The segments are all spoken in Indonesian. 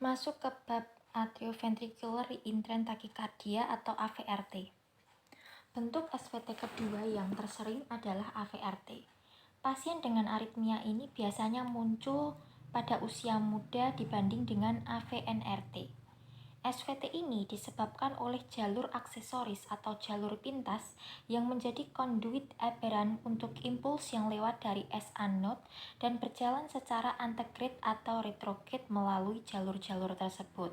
Masuk ke bab atrioventricular reentrant tachycardia atau AVRT. Bentuk SVT kedua yang tersering adalah AVRT. Pasien dengan aritmia ini biasanya muncul pada usia muda dibanding dengan AVNRT. SVT ini disebabkan oleh jalur aksesoris atau jalur pintas yang menjadi konduit aberran untuk impuls yang lewat dari SA node dan berjalan secara antegrade atau retrograde melalui jalur-jalur tersebut,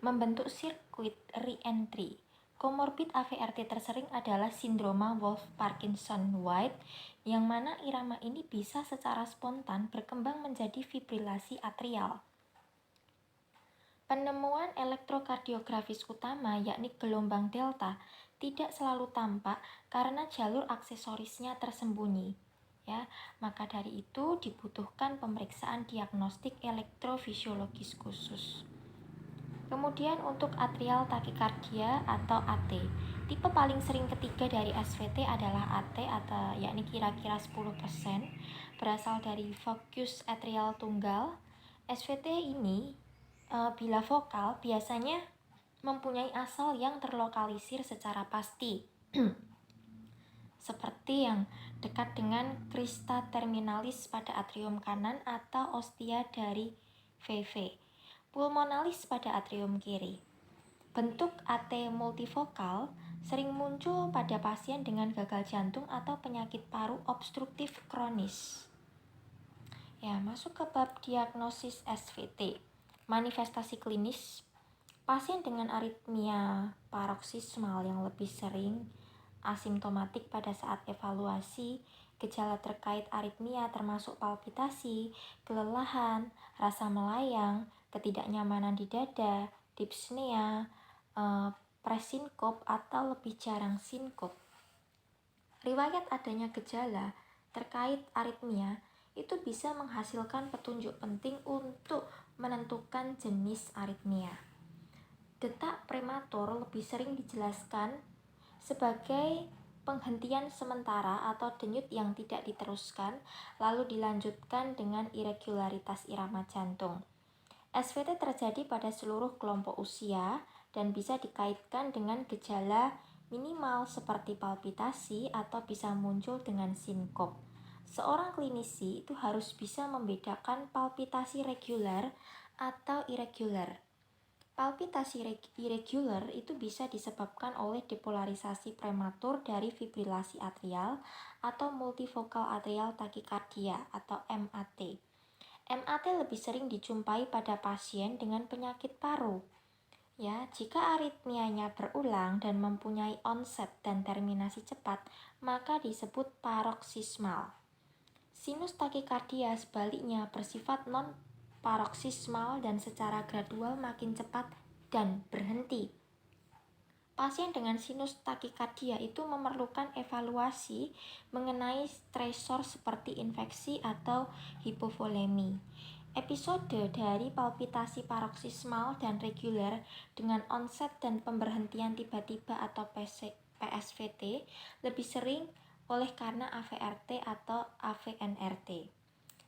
membentuk sirkuit re-entry. Komorbid AVRT tersering adalah sindroma Wolff-Parkinson-White, yang mana irama ini bisa secara spontan berkembang menjadi fibrilasi atrial. Penemuan elektrokardiografis utama, yakni gelombang delta, tidak selalu tampak karena jalur aksesorisnya tersembunyi. Ya, maka dari itu dibutuhkan pemeriksaan diagnostik elektrofisiologis khusus. Kemudian untuk atrial tachycardia atau AT. Tipe paling sering ketiga dari SVT adalah AT atau yakni kira-kira 10%, berasal dari focus atrial tunggal. SVT ini bila vokal biasanya mempunyai asal yang terlokalisir secara pasti. Seperti yang dekat dengan crista terminalis pada atrium kanan atau ostia dari VV, pulmonalis pada atrium kiri. Bentuk AT multivokal sering muncul pada pasien dengan gagal jantung atau penyakit paru obstruktif kronis. Ya, masuk ke bab diagnosis SVT. Manifestasi klinis, pasien dengan aritmia paroksismal yang lebih sering asimptomatik pada saat evaluasi. Gejala terkait aritmia termasuk palpitasi, kelelahan, rasa melayang, ketidaknyamanan di dada, dyspnea, presinkop atau lebih jarang sinkop. Riwayat adanya gejala terkait aritmia itu bisa menghasilkan petunjuk penting untuk menentukan jenis aritmia. Detak prematur lebih sering dijelaskan sebagai penghentian sementara atau denyut yang tidak diteruskan lalu dilanjutkan dengan irregularitas irama jantung. SVT terjadi pada seluruh kelompok usia dan bisa dikaitkan dengan gejala minimal seperti palpitasi atau bisa muncul dengan sinkop. Seorang klinisi itu harus bisa membedakan palpitasi reguler atau irregular. Palpitasi irregular itu bisa disebabkan oleh depolarisasi prematur dari fibrilasi atrial atau multivokal atrial tachycardia atau MAT. MAT lebih sering dijumpai pada pasien dengan penyakit paru. Ya, jika aritmianya berulang dan mempunyai onset dan terminasi cepat, maka disebut paroksismal. Sinus tachycardia sebaliknya bersifat non-paroksismal dan secara gradual makin cepat dan berhenti. Pasien dengan sinus tachycardia itu memerlukan evaluasi mengenai stresor seperti infeksi atau hipovolemi. Episode dari palpitasi paroksismal dan reguler dengan onset dan pemberhentian tiba-tiba atau PSVT lebih sering oleh karena AVRT atau AVNRT.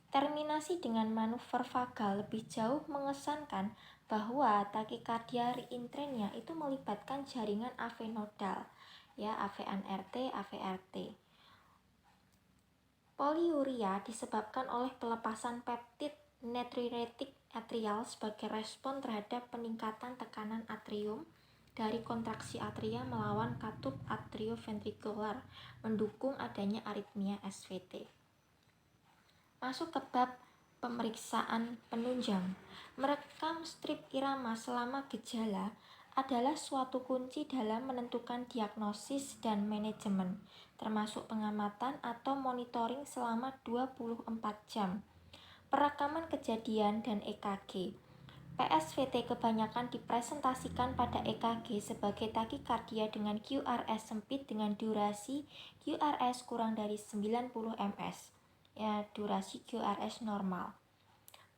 Terminasi dengan manuver vagal lebih jauh mengesankan bahwa takikardia reentrantnya itu melibatkan jaringan AV nodal, ya AVNRT, AVRT. Poliuria disebabkan oleh pelepasan peptid natriuretik atrial sebagai respon terhadap peningkatan tekanan atrium dari kontraksi atria melawan katup atrioventrikular, mendukung adanya aritmia SVT. Masuk ke bab pemeriksaan penunjang. Merekam strip irama selama gejala adalah suatu kunci dalam menentukan diagnosis dan manajemen, termasuk pengamatan atau monitoring selama 24 jam. Perekaman kejadian dan EKG. PSVT kebanyakan dipresentasikan pada EKG sebagai takikardia dengan QRS sempit dengan durasi QRS kurang dari 90 ms. Ya, durasi QRS normal.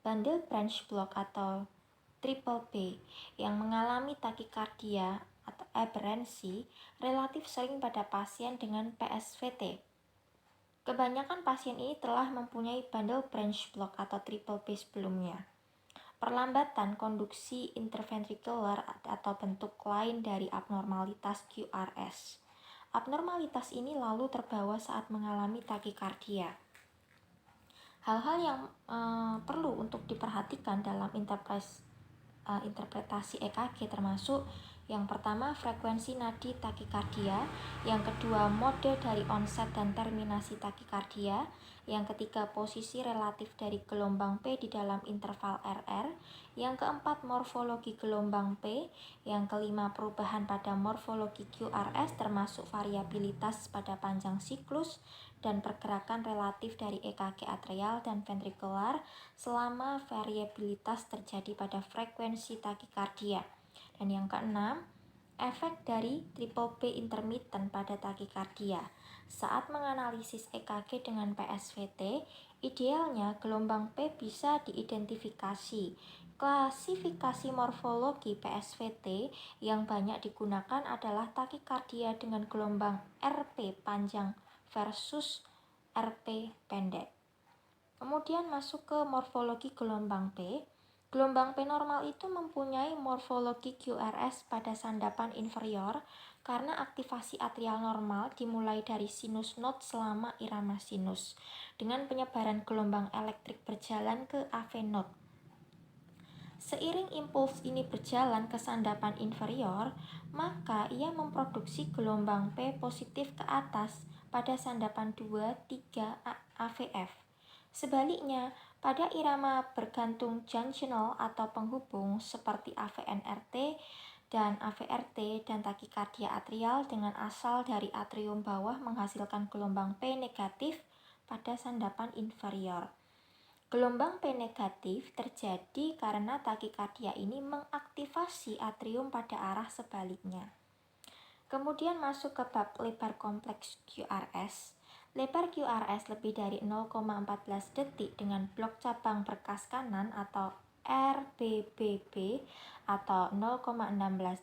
Bundle branch block atau triple B yang mengalami takikardia atau aberransi relatif sering pada pasien dengan PSVT. Kebanyakan pasien ini telah mempunyai bundle branch block atau triple B sebelumnya. perlambatan konduksi interventrikular atau bentuk lain dari abnormalitas QRS. Abnormalitas ini lalu terbawa saat mengalami takikardia. Hal-hal yang perlu untuk diperhatikan dalam interpretasi EKG termasuk yang pertama frekuensi nadi takikardia, yang kedua mode dari onset dan terminasi takikardia, yang ketiga posisi relatif dari gelombang P di dalam interval RR, yang keempat morfologi gelombang P, yang kelima perubahan pada morfologi QRS termasuk variabilitas pada panjang siklus dan pergerakan relatif dari EKG atrial dan ventrikular selama variabilitas terjadi pada frekuensi takikardia. Dan yang keenam, efek dari triple P intermittent pada takikardia. Saat menganalisis EKG dengan PSVT, idealnya gelombang P bisa diidentifikasi. Klasifikasi morfologi PSVT yang banyak digunakan adalah takikardia dengan gelombang RP panjang versus RP pendek. Kemudian masuk ke morfologi gelombang P. Gelombang P normal itu mempunyai morfologi QRS pada sandapan inferior karena aktivasi atrial normal dimulai dari sinus node selama irama sinus dengan penyebaran gelombang elektrik berjalan ke AV node. Seiring impuls ini berjalan ke sandapan inferior, maka ia memproduksi gelombang P positif ke atas pada sandapan 2-3 AVF. Sebaliknya, pada irama bergantung junctional atau penghubung seperti AVNRT dan AVRT dan takikardia atrial dengan asal dari atrium bawah menghasilkan gelombang P negatif pada sandapan inferior. Gelombang P negatif terjadi karena takikardia ini mengaktifasi atrium pada arah sebaliknya. Kemudian masuk ke bab lebar kompleks QRS. Lebar QRS lebih dari 0,14 detik dengan blok cabang berkas kanan atau RBBB atau 0,16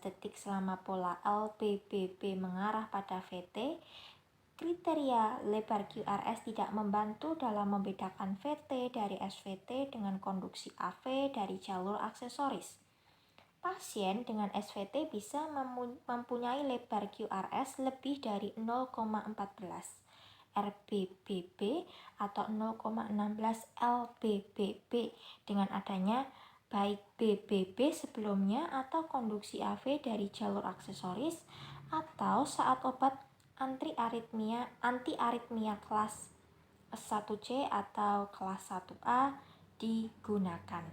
detik selama pola LBBB mengarah pada VT. Kriteria lebar QRS tidak membantu dalam membedakan VT dari SVT dengan konduksi AV dari jalur aksesoris. Pasien dengan SVT bisa mempunyai lebar QRS lebih dari 0,14 RBBB atau 0,16 LBBB dengan adanya baik BBB sebelumnya atau konduksi AV dari jalur aksesoris atau saat obat anti-aritmia kelas 1C atau kelas 1A digunakan.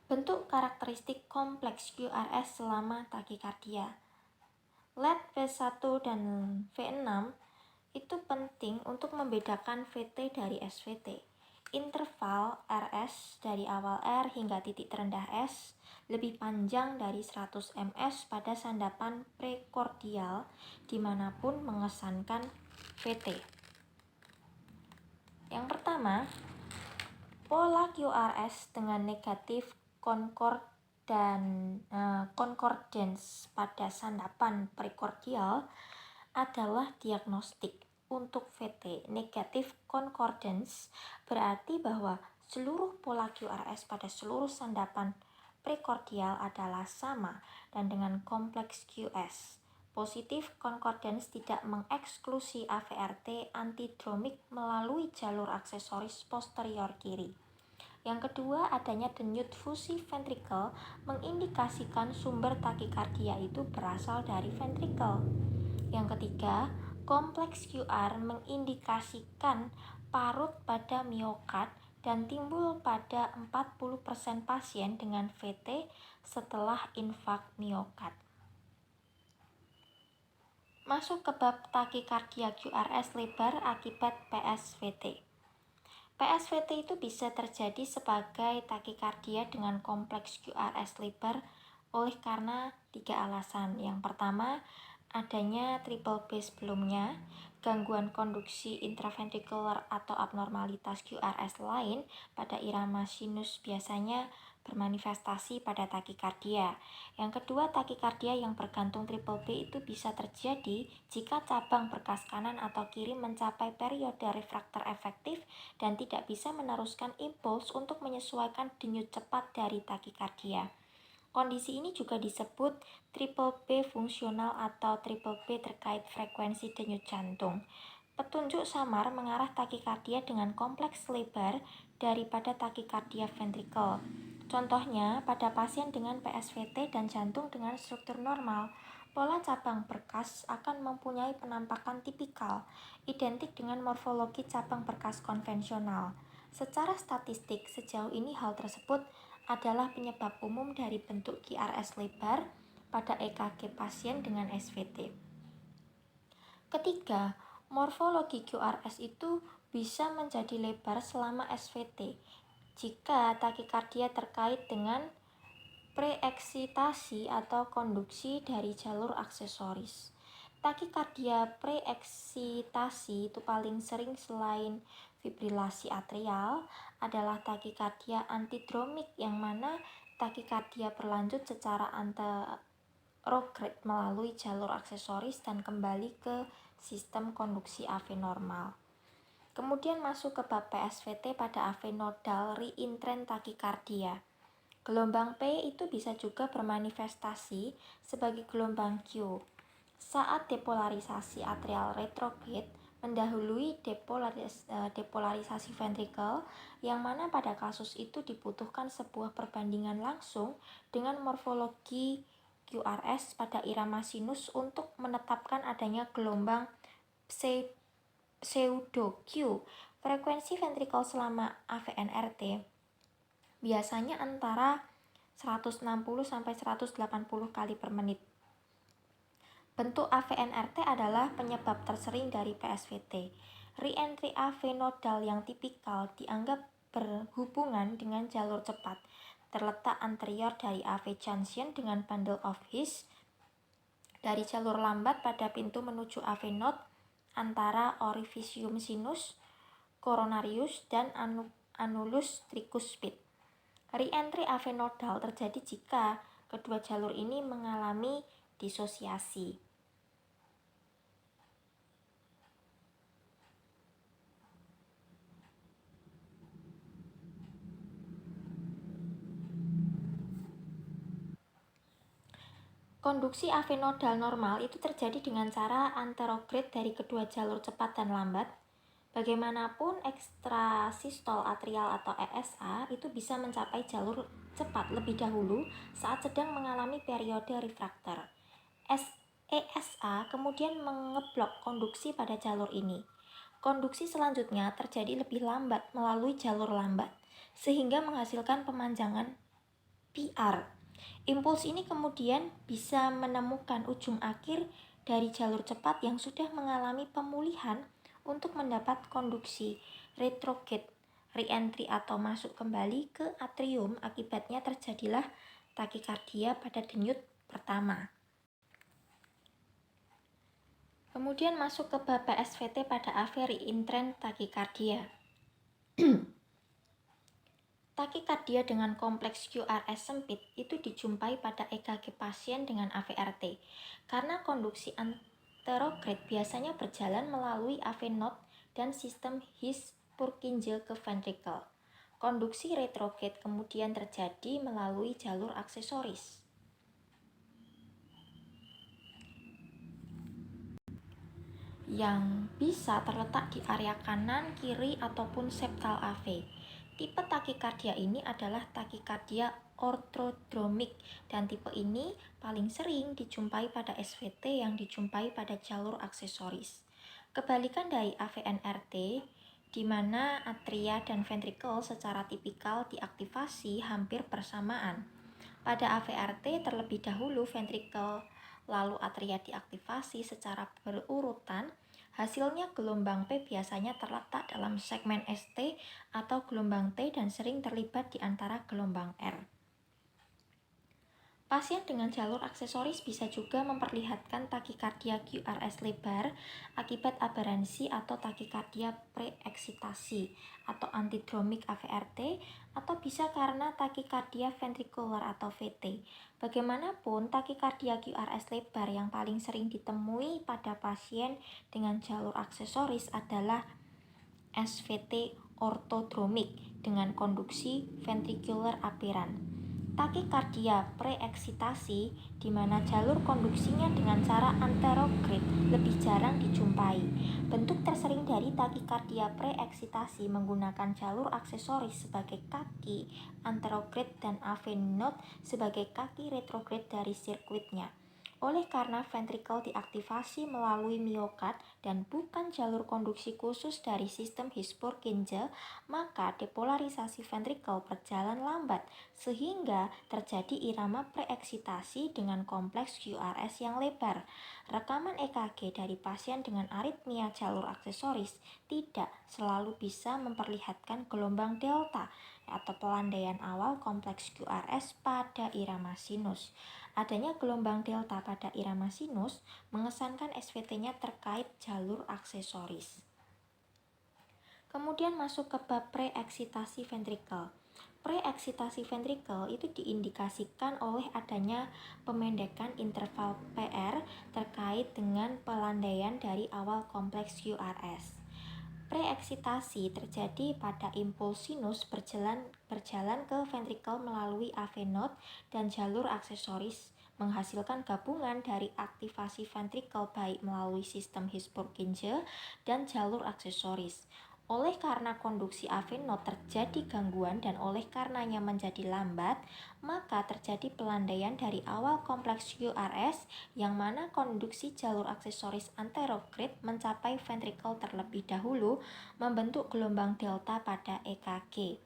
Bentuk karakteristik kompleks QRS selama takikardia. LED V1 dan V6 itu penting untuk membedakan VT dari SVT. Interval RS dari awal R hingga titik terendah S lebih panjang dari 100 ms pada sandapan prekordial dimanapun mengesankan VT. Yang pertama, pola QRS dengan negatif concordance pada sandapan prekordial adalah diagnostik. Untuk VT negatif concordance berarti bahwa seluruh pola QRS pada seluruh sandapan prekordial adalah sama dan dengan kompleks QS. Positif concordance tidak mengeksklusi AVRT antidromik melalui jalur aksesoris posterior kiri. Yang kedua, adanya denyut fusi ventricle mengindikasikan sumber takikardia itu berasal dari ventricle. Yang ketiga, kompleks QR mengindikasikan parut pada miokard dan timbul pada 40% pasien dengan VT setelah infak miokard. Masuk ke bab takikardia QRS lebar akibat PSVT. PSVT itu bisa terjadi sebagai takikardia dengan kompleks QRS lebar oleh karena 3 alasan. Yang pertama, adanya triple P sebelumnya, gangguan konduksi intraventrikular atau abnormalitas QRS lain pada irama sinus biasanya bermanifestasi pada takikardia. Yang kedua, takikardia yang bergantung triple B itu bisa terjadi jika cabang berkas kanan atau kiri mencapai periode refraktor efektif dan tidak bisa meneruskan impuls untuk menyesuaikan denyut cepat dari takikardia. Kondisi ini juga disebut triple B fungsional atau triple B terkait frekuensi denyut jantung. Petunjuk samar mengarah takikardia dengan kompleks lebar daripada takikardia ventrikel. Contohnya, pada pasien dengan PSVT dan jantung dengan struktur normal, pola cabang berkas akan mempunyai penampakan tipikal, identik dengan morfologi cabang berkas konvensional. Secara statistik, sejauh ini hal tersebut adalah penyebab umum dari bentuk QRS lebar pada EKG pasien dengan SVT. Ketiga, morfologi QRS itu bisa menjadi lebar selama SVT jika takikardia terkait dengan preeksitasi atau konduksi dari jalur aksesoris. Takikardia preeksitasi itu paling sering selain fibrilasi atrial adalah takikardia antidromik, yang mana takikardia berlanjut secara anterograde melalui jalur aksesoris dan kembali ke sistem konduksi AV normal. Kemudian masuk ke bab PSVT pada AV nodal reentrant takikardia. Gelombang P itu bisa juga bermanifestasi sebagai gelombang Q saat depolarisasi atrial retrograde mendahului depolarisasi ventrikel, yang mana pada kasus itu dibutuhkan sebuah perbandingan langsung dengan morfologi QRS pada irama sinus untuk menetapkan adanya gelombang pseudo Q. Frekuensi ventrikel selama AVNRT biasanya antara 160 sampai 180 kali per menit. Bentuk AVNRT adalah penyebab tersering dari PSVT. Re-entry AV nodal yang tipikal dianggap berhubungan dengan jalur cepat, terletak anterior dari AV junction dengan bundle of His, dari jalur lambat pada pintu menuju AV node antara orificium sinus, coronarius, dan annulus tricuspid. Re-entry AV nodal terjadi jika kedua jalur ini mengalami disosiasi. Konduksi AV nodal normal itu terjadi dengan cara anterograde dari kedua jalur cepat dan lambat. Bagaimanapun, ekstrasistol atrial atau ESA itu bisa mencapai jalur cepat lebih dahulu saat sedang mengalami periode refraktor. ESA kemudian mengeblok konduksi pada jalur ini. Konduksi selanjutnya terjadi lebih lambat melalui jalur lambat, sehingga menghasilkan pemanjangan PR. Impuls ini kemudian bisa menemukan ujung akhir dari jalur cepat yang sudah mengalami pemulihan untuk mendapat konduksi retrograde, re-entry atau masuk kembali ke atrium. Akibatnya terjadilah takikardia pada denyut pertama. Kemudian masuk ke bab PSVT pada AV reentrant takikardia. Takikardia dengan kompleks QRS sempit itu dijumpai pada EKG pasien dengan AVRT karena konduksi anterograde biasanya berjalan melalui AV node dan sistem His-Purkinje ke ventrikel. Konduksi retrograde kemudian terjadi melalui jalur aksesoris. Yang bisa terletak di area kanan, kiri, ataupun septal AV. Tipe takikardia ini adalah takikardia orthodromik, dan tipe ini paling sering dijumpai pada SVT yang dijumpai pada jalur aksesoris. Kebalikan dari AVNRT, di mana atria dan ventrikel secara tipikal diaktifasi hampir bersamaan. Pada AVRT terlebih dahulu ventrikel lalu atria diaktifasi secara berurutan. Hasilnya gelombang P biasanya terletak dalam segmen ST atau gelombang T dan sering terlibat di antara gelombang R. Pasien dengan jalur aksesoris bisa juga memperlihatkan takikardia QRS lebar akibat aberransi atau takikardia preeksitasi atau antidromic AVRT, atau bisa karena takikardia ventrikular atau VT. Bagaimanapun, takikardia QRS lebar yang paling sering ditemui pada pasien dengan jalur aksesoris adalah SVT ortodromik dengan konduksi ventrikular aberran. Takikardia preeksitasi, di mana jalur konduksinya dengan cara anterograde lebih jarang dijumpai. Bentuk tersering dari takikardia preeksitasi menggunakan jalur aksesoris sebagai kaki anterograde dan AV node sebagai kaki retrograde dari sirkuitnya. Oleh karena ventrikel diaktifasi melalui miokard dan bukan jalur konduksi khusus dari sistem His-Purkinje, maka depolarisasi ventrikel berjalan lambat sehingga terjadi irama preeksitasi dengan kompleks QRS yang lebar. Rekaman EKG dari pasien dengan aritmia jalur aksesoris tidak selalu bisa memperlihatkan gelombang delta atau pelandaian awal kompleks QRS pada irama sinus. Adanya gelombang delta pada irama sinus mengesankan SVT-nya terkait jalur aksesoris. Kemudian masuk ke bab preeksitasi ventrikel. Preeksitasi ventrikel itu diindikasikan oleh adanya pemendekan interval PR terkait dengan pelandaian dari awal kompleks QRS. Preeksitasi terjadi pada impuls sinus berjalan ke ventrikel melalui AV node dan jalur aksesoris, menghasilkan gabungan dari aktivasi ventrikel baik melalui sistem His-Purkinje dan jalur aksesoris. Oleh karena konduksi AV node terjadi gangguan dan oleh karenanya menjadi lambat, maka terjadi pelandaian dari awal kompleks QRS yang mana konduksi jalur aksesoris anterograde mencapai ventrikel terlebih dahulu, membentuk gelombang delta pada EKG.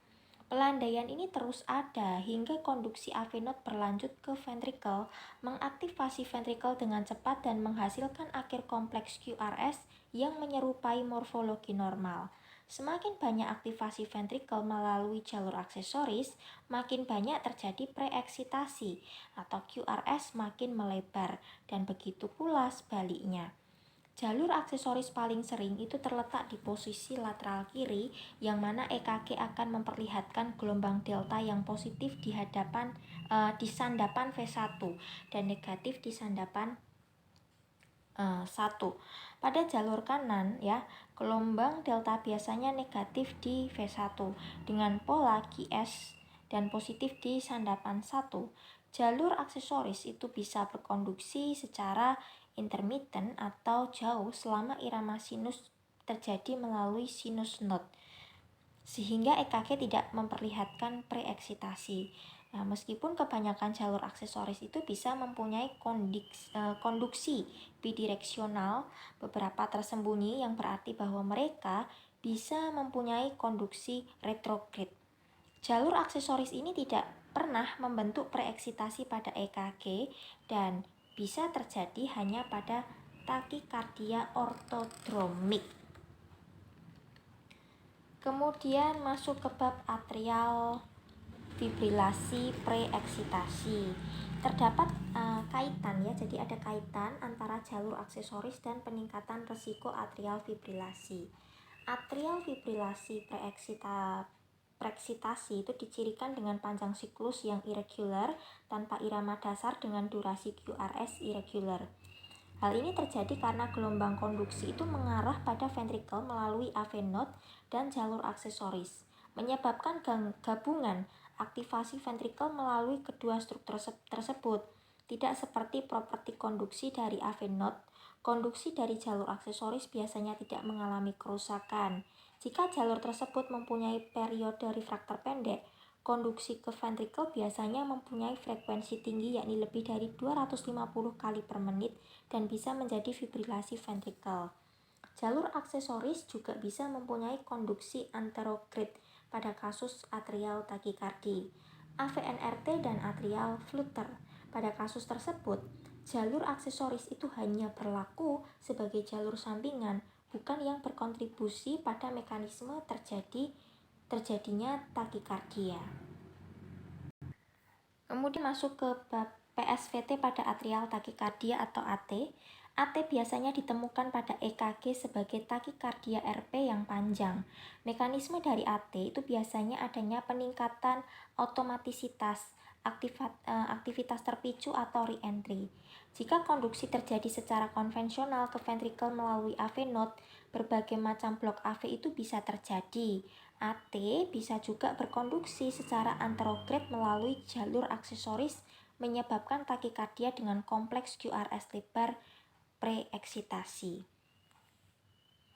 Pelandaian ini terus ada hingga konduksi AV node berlanjut ke ventrikel, mengaktifasi ventrikel dengan cepat dan menghasilkan akhir kompleks QRS yang menyerupai morfologi normal. Semakin banyak aktivasi ventrikel melalui jalur aksesoris, makin banyak terjadi preeksitasi atau QRS makin melebar, dan begitu pula sebaliknya. Jalur aksesoris paling sering itu terletak di posisi lateral kiri, yang mana EKG akan memperlihatkan gelombang delta yang positif di sandapan V1 dan negatif di sandapan 1. Pada jalur kanan gelombang delta biasanya negatif di V1 dengan pola QS dan positif di sandapan 1. Jalur aksesoris itu bisa berkonduksi secara intermittent atau jauh selama irama sinus terjadi melalui sinus node, sehingga EKG tidak memperlihatkan preeksitasi. Nah, meskipun kebanyakan jalur aksesoris itu bisa mempunyai konduksi bidireksional, beberapa tersembunyi yang berarti bahwa mereka bisa mempunyai konduksi retrograde. Jalur aksesoris ini tidak pernah membentuk preeksitasi pada EKG dan bisa terjadi hanya pada takikardia ortodromik. Kemudian masuk ke bab atrial fibrilasi preeksitasi. Terdapat kaitan jadi ada kaitan antara jalur aksesoris dan peningkatan resiko atrial fibrilasi. Atrial fibrilasi preeksitasi itu dicirikan dengan panjang siklus yang irregular tanpa irama dasar dengan durasi QRS irregular. Hal ini terjadi karena gelombang konduksi itu mengarah pada ventrikel melalui AV node dan jalur aksesoris, menyebabkan gabungan aktivasi ventrikel melalui kedua struktur tersebut. Tidak seperti properti konduksi dari AV node, konduksi dari jalur aksesoris biasanya tidak mengalami kerusakan. Jika jalur tersebut mempunyai periode refraktor pendek, konduksi ke ventrikel biasanya mempunyai frekuensi tinggi, yakni lebih dari 250 kali per menit, dan bisa menjadi fibrilasi ventrikel. Jalur aksesoris juga bisa mempunyai konduksi anterograde pada kasus atrial takikardi, AVNRT dan atrial flutter. Pada kasus tersebut, jalur aksesoris itu hanya berlaku sebagai jalur sampingan, bukan yang berkontribusi pada mekanisme terjadinya takikardia. Kemudian masuk ke bab PSVT pada atrial takikardia atau AT. AT biasanya ditemukan pada EKG sebagai takikardia RP yang panjang. Mekanisme dari AT itu biasanya adanya peningkatan otomatisitas, aktivitas terpicu atau re-entry. Jika konduksi terjadi secara konvensional ke ventrikel melalui AV node, berbagai macam blok AV itu bisa terjadi. AT bisa juga berkonduksi secara anterograde melalui jalur aksesoris menyebabkan takikardia dengan kompleks QRS lebar preeksitasi.